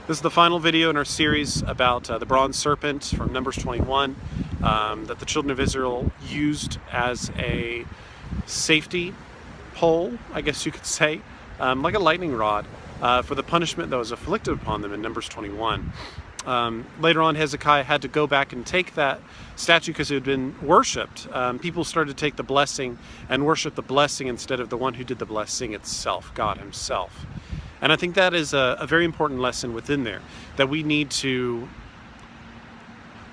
This is the final video in our series about the bronze serpent from Numbers 21 that the children of Israel used as a safety pole, I guess you could say, like a lightning rod for the punishment that was inflicted upon them in Numbers 21. Later on, Hezekiah had to go back and take that statue because it had been worshipped. People started to take the blessing and worship the blessing instead of the one who did the blessing itself, God himself. And I think that is a very important lesson within there, that we need to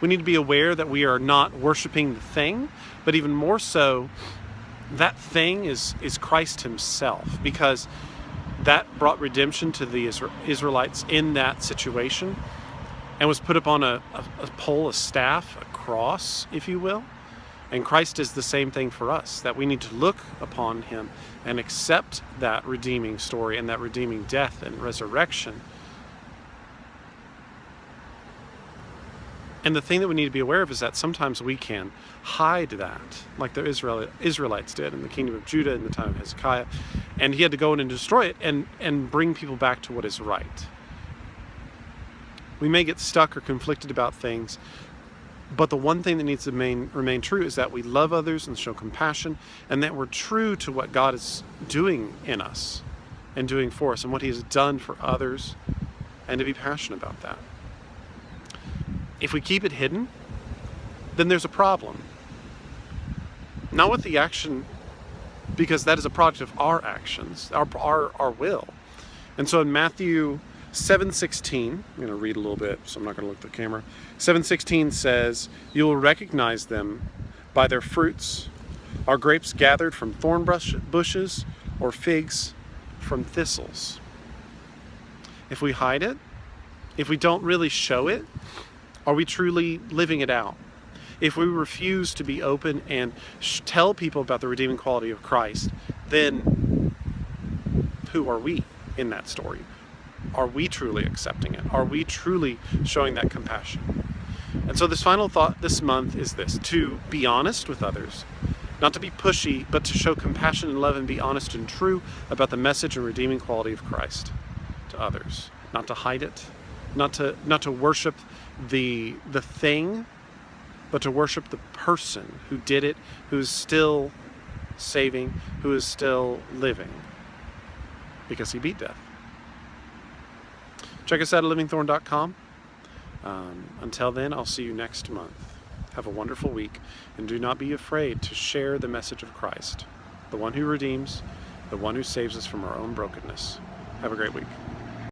be aware that we are not worshiping the thing, but even more so, that thing is Christ himself, because that brought redemption to the Israelites in that situation and was put upon a pole, a staff, a cross, if you will. And Christ is the same thing for us, that we need to look upon him and accept that redeeming story and that redeeming death and resurrection. And the thing that we need to be aware of is that sometimes we can hide that, like the Israelites did in the kingdom of Judah in the time of Hezekiah. And he had to go in and destroy it and bring people back to what is right. We may get stuck or conflicted about things, but the one thing that needs to remain true is that we love others and show compassion, and that we're true to what God is doing in us and doing for us and what he has done for others, and to be passionate about that. If we keep it hidden, then there's a problem. Not with the action, because that is a product of our actions, our will. And so in Matthew 7:16, I'm going to read a little bit, so I'm not going to look at the camera. 7:16 says, "You will recognize them by their fruits. Are grapes gathered from thorn bushes, or figs from thistles?" If we hide it, if we don't really show it, are we truly living it out? If we refuse to be open and tell people about the redeeming quality of Christ, then who are we in that story? Are we truly accepting it? Are we truly showing that compassion? And so this final thought this month is this: to be honest with others, not to be pushy, but to show compassion and love and be honest and true about the message and redeeming quality of Christ to others. Not to hide it, not to worship the thing, but to worship the person who did it, who is still saving, who is still living, because he beat death. Check us out at livingthorn.com. Until then, I'll see you next month. Have a wonderful week, and do not be afraid to share the message of Christ, the one who redeems, the one who saves us from our own brokenness. Have a great week.